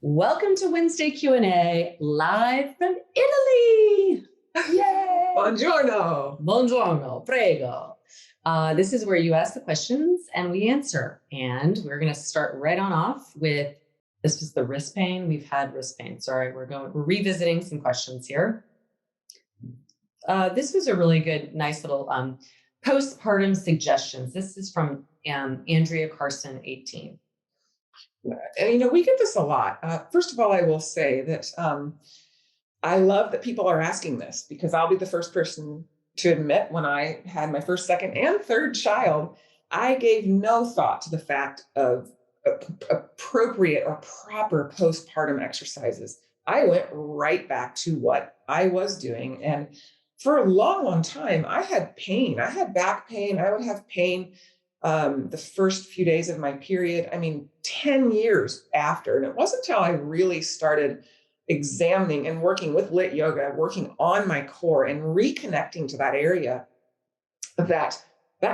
Welcome to Wednesday Q&A, live from Italy. Yay! Buongiorno. Buongiorno, prego. This is where you ask the questions and we answer. And we're going to start right on off with, this was the wrist pain. We've had wrist pain. Sorry, we're revisiting some questions here. This was a really good, nice little postpartum suggestions. This is from Andrea Carson, 18. And, we get this a lot. First of all, I will say that I love that people are asking this because I'll be the first person to admit when I had my first, second, and third child, I gave no thought to the fact of appropriate or proper postpartum exercises. I went right back to what I was doing. And for a long, long time, I had pain. I had back pain. I would have pain the first few days of my period, 10 years after. And it wasn't until I really started examining and working with LYT Yoga, working on my core and reconnecting to that area that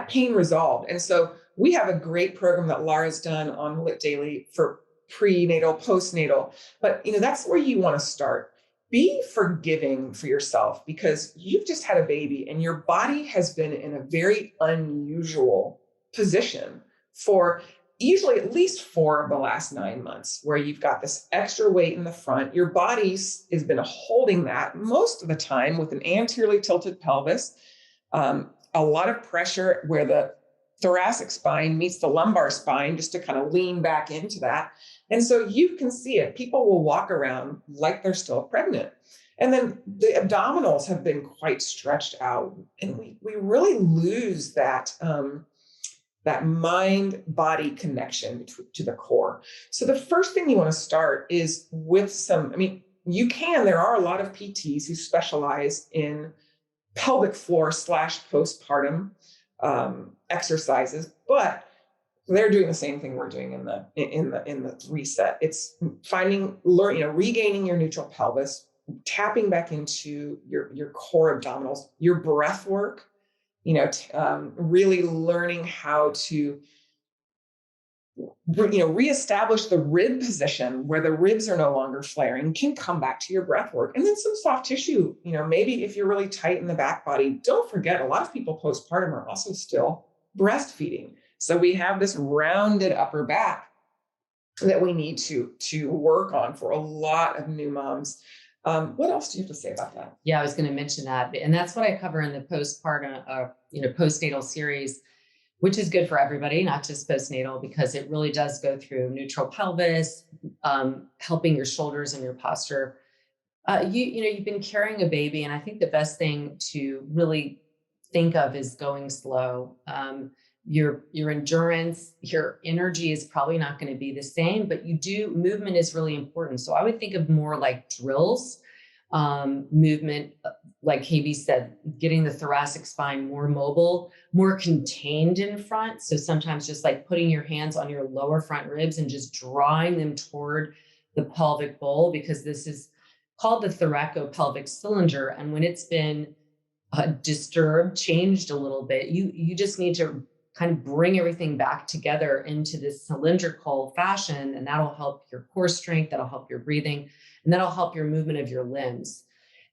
pain resolved. And so we have a great program that Laura's done on LYT Daily for prenatal, postnatal, but that's where you want to start. Be forgiving for yourself because you've just had a baby and your body has been in a very unusual position for usually at least 4 of the last 9 months, where you've got this extra weight in the front. Your body has been holding that most of the time with an anteriorly tilted pelvis, a lot of pressure where the thoracic spine meets the lumbar spine, just to kind of lean back into that. And so you can see it. People will walk around like they're still pregnant. And then the abdominals have been quite stretched out. And we really lose that mind-body connection to the core. So the first thing you want to start is with there are a lot of PTs who specialize in pelvic floor / postpartum exercises, but they're doing the same thing we're doing in the reset. It's regaining your neutral pelvis, tapping back into your core abdominals, your breath work, really learning how to reestablish the rib position where the ribs are no longer flaring, can come back to your breath work. And then some soft tissue, maybe if you're really tight in the back body, don't forget, a lot of people postpartum are also still breastfeeding. So we have this rounded upper back that we need to work on for a lot of new moms. What else do you have to say about that? Yeah, I was going to mention that. And that's what I cover in the postpartum, postnatal series, which is good for everybody, not just postnatal, because it really does go through neutral pelvis, helping your shoulders and your posture. You've been carrying a baby, and I think the best thing to really think of is going slow. Your endurance, your energy is probably not going to be the same, but movement is really important. So I would think of more like drills, movement, like KB said, getting the thoracic spine more mobile, more contained in front. So sometimes just like putting your hands on your lower front ribs and just drawing them toward the pelvic bowl, because this is called the thoracopelvic cylinder. And when it's been disturbed, changed a little bit, you just need to kind of bring everything back together into this cylindrical fashion. And that'll help your core strength, that'll help your breathing, and that'll help your movement of your limbs.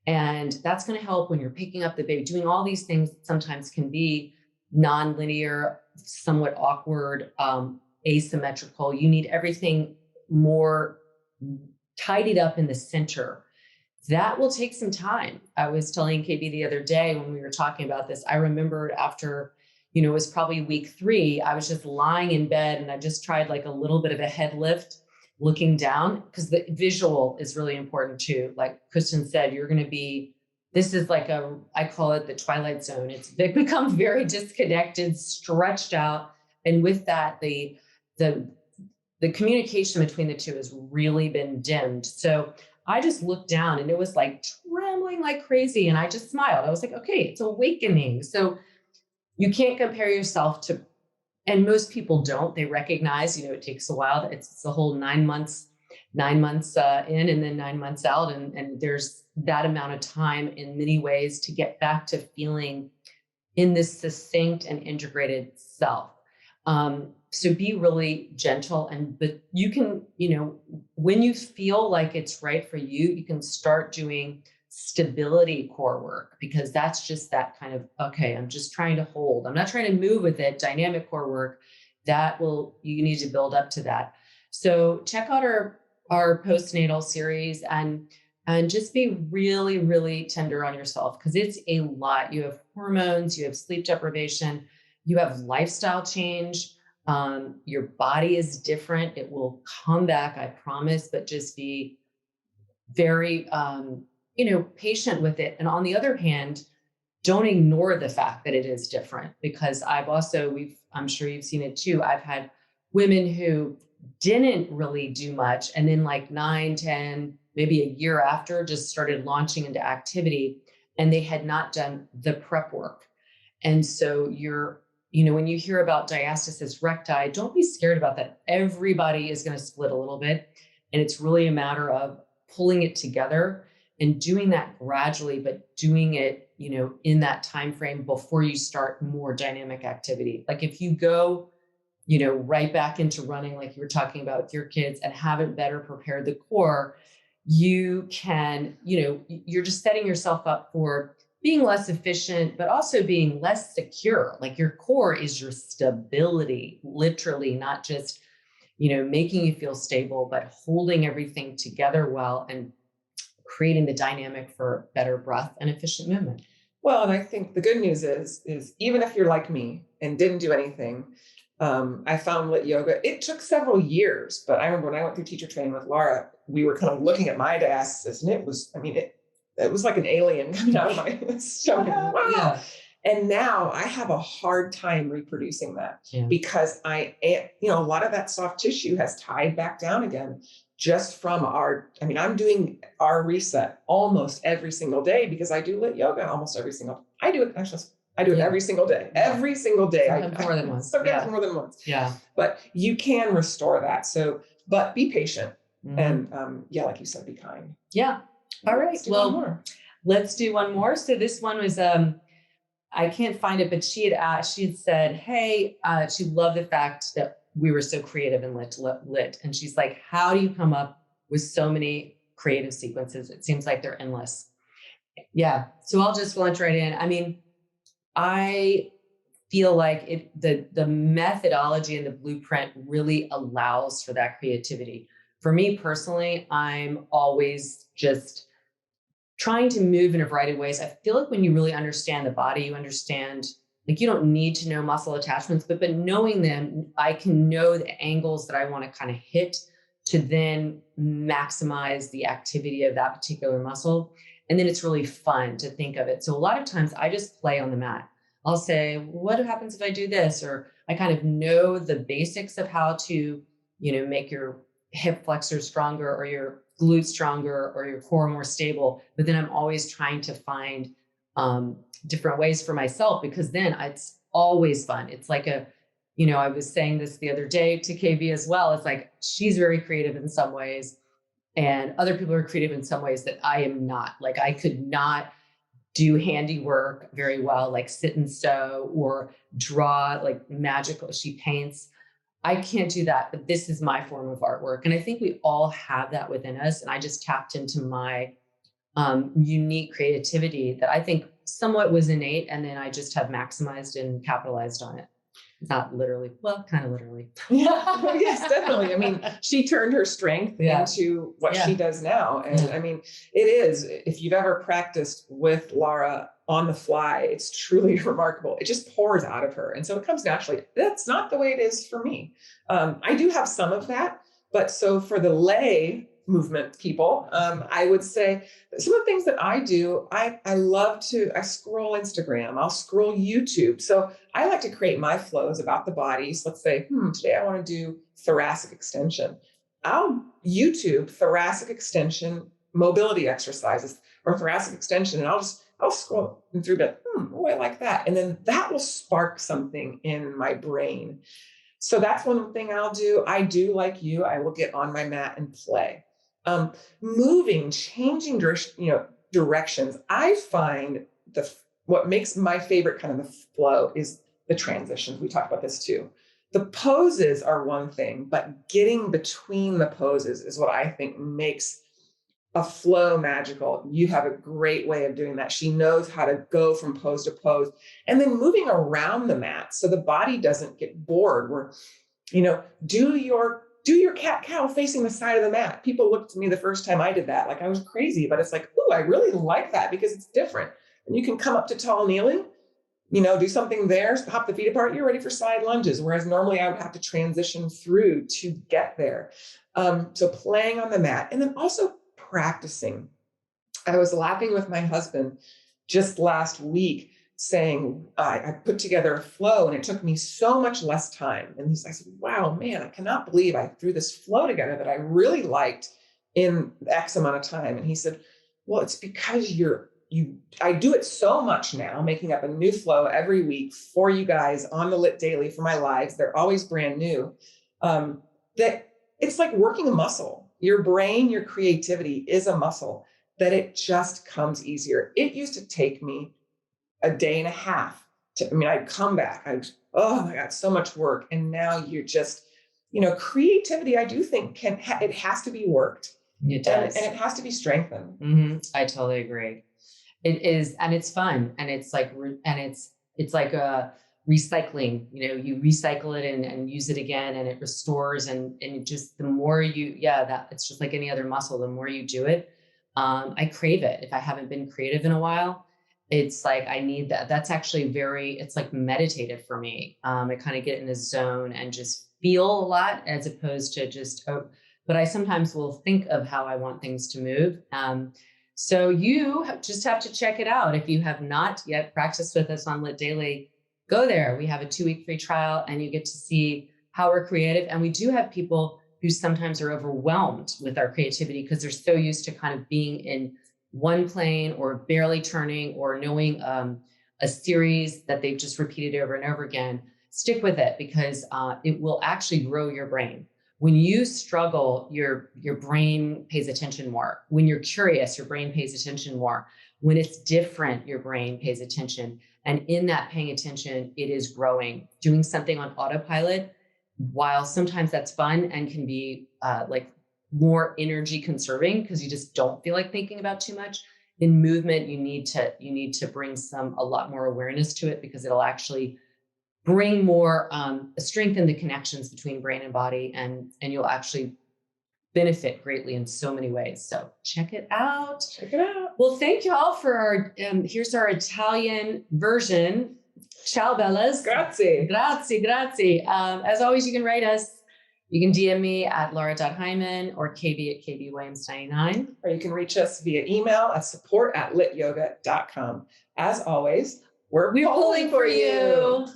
And that's going to help when you're picking up the baby. Doing all these things sometimes can be non-linear, somewhat awkward, asymmetrical. You need everything more tidied up in the center. That will take some time. I was telling KB the other day when we were talking about this, I remembered after, it was probably week 3, I was just lying in bed and I just tried like a little bit of a head lift, looking down, because the visual is really important too. Like Kristen said, this is like I call it the twilight zone. It becomes very disconnected, stretched out. And with that, the communication between the two has really been dimmed. So I just looked down and it was like trembling like crazy. And I just smiled. I was like, okay, it's awakening. So you can't compare yourself to, and most people don't. They recognize, it takes a while. It's the whole 9 months in and then 9 months out. And there's that amount of time in many ways to get back to feeling in this succinct and integrated self. So be really gentle, but you can, when you feel like it's right for you, you can start doing stability core work, because that's just that kind of, okay, I'm just trying to hold. I'm not trying to move with it. Dynamic core work, you need to build up to that. So check out our postnatal series, and just be really, really tender on yourself, because it's a lot. You have hormones, you have sleep deprivation, you have lifestyle change. Your body is different. It will come back, I promise, but just be very, patient with it. And on the other hand, don't ignore the fact that it is different, because I'm sure you've seen it too. I've had women who didn't really do much, and then like 9, 10, maybe a year after, just started launching into activity, and they had not done the prep work. And so when you hear about diastasis recti, don't be scared about that. Everybody is going to split a little bit. And it's really a matter of pulling it together and doing that gradually, but doing it, in that time frame before you start more dynamic activity. Like if you go, right back into running, like you were talking about with your kids, and haven't better prepared the core, you can, you're just setting yourself up for being less efficient, but also being less secure. Like your core is your stability, literally, not just, making you feel stable, but holding everything together well and creating the dynamic for better breath and efficient movement. Well, and I think the good news is even if you're like me and didn't do anything, I found LYT Yoga. It took several years, but I remember when I went through teacher training with Laura, we were kind of looking at my diastasis, and it was, it was like an alien coming out of my stomach. Wow. Yeah. And now I have a hard time reproducing that, because a lot of that soft tissue has tied back down again, just from I'm doing our reset almost every single day, because I do LYT Yoga almost every single, I do it every single day, every single day. Sometimes more than once. Sometimes more than once. Yeah. But you can restore that. So, but be patient. Mm-hmm. And like you said, be kind. Yeah. All right. Well, let's do one more. So this one was, I can't find it, but she had said, hey, she loved the fact that we were so creative in lit. And she's like, how do you come up with so many creative sequences? It seems like they're endless. Yeah. So I'll just launch right in. I feel like the methodology and the blueprint really allows for that creativity. For me personally, I'm always just trying to move in a variety of ways. I feel like when you really understand the body, you understand, like, you don't need to know muscle attachments, but knowing them, I can know the angles that I want to kind of hit to then maximize the activity of that particular muscle. And then it's really fun to think of it. So a lot of times I just play on the mat. I'll say, what happens if I do this? Or I kind of know the basics of how to, make your hip flexor stronger, or your glutes stronger, or your core more stable. But then I'm always trying to find different ways for myself, because then it's always fun. It's like I was saying this the other day to KB as well. It's like, she's very creative in some ways, and other people are creative in some ways that I am not. Like, I could not do handiwork very well, like sit and sew or draw like magical. She paints. I can't do that, but this is my form of artwork. And I think we all have that within us. And I just tapped into my unique creativity that I think somewhat was innate. And then I just have maximized and capitalized on it. Not literally, well, kind of literally. Yeah, yes, definitely. She turned her strength into what she does now. And it is, if you've ever practiced with Laura on the fly, it's truly remarkable. It just pours out of her. And so it comes naturally. That's not the way it is for me. I do have some of that, but so for the lay movement people, I would say some of the things that I do, I scroll Instagram, I'll scroll YouTube. So I like to create my flows about the body. So let's say, today I want to do thoracic extension. I'll YouTube thoracic extension mobility exercises or thoracic extension, and I'll scroll through that. I like that. And then that will spark something in my brain. So that's one thing I'll do. I do, like you, I will get on my mat and play. Moving, changing directions. I find what makes my favorite kind of the flow is the transitions. We talked about this too. The poses are one thing, but getting between the poses is what I think makes a flow magical. You have a great way of doing that. She knows how to go from pose to pose and then moving around the mat so the body doesn't get bored. Where, do your cat cow facing the side of the mat. People looked at me the first time I did that like I was crazy, but it's like, oh, I really like that because it's different. And you can come up to tall kneeling, do something there, hop the feet apart, you're ready for side lunges. Whereas normally I would have to transition through to get there. So playing on the mat and then also practicing. I was laughing with my husband just last week saying, I put together a flow and it took me so much less time. And I said, wow, man, I cannot believe I threw this flow together that I really liked in X amount of time. And he said, well, it's because I do it so much now, making up a new flow every week for you guys on the LYT Daily for my lives. They're always brand new. That it's like working a muscle. Your brain, your creativity is a muscle that it just comes easier. It used to take me a day and a half I'd come back. Oh my God, so much work. And now you're just, creativity, I do think it has to be worked. It does. And it has to be strengthened. I totally agree. It is, and it's fun, and it's like, it's like a recycling. You recycle it and use it again, and it restores, and it just the more that it's just like any other muscle. The more you do it, I crave it. If I haven't been creative in a while, it's like I need that. That's actually it's like meditative for me. I kind of get in a zone and just feel a lot as opposed to just but I sometimes will think of how I want things to move. So you just have to check it out. If you have not yet practiced with us on LYT Daily, go there. We have a 2-week free trial and you get to see how we're creative. And we do have people who sometimes are overwhelmed with our creativity because they're so used to kind of being in one plane or barely turning or knowing a series that they've just repeated over and over again. Stick with it because it will actually grow your brain. When you struggle, your brain pays attention more. When you're curious, your brain pays attention more. When it's different, your brain pays attention. And in that paying attention, it is growing. Doing something on autopilot, while sometimes that's fun and can be like more energy conserving because you just don't feel like thinking about too much. In movement, you need to bring a lot more awareness to it because it'll actually bring more strengthen the connections between brain and body, and you'll actually benefit greatly in so many ways. So check it out. Check it out. Well, thank you all for our, here's our Italian version. Ciao, bellas. Grazie. Grazie, grazie. As always, you can write us. You can DM me at laura.hyman or kb@kbwilliams99. Or you can reach us via email at support@lytyoga.com. As always, we're pulling for you.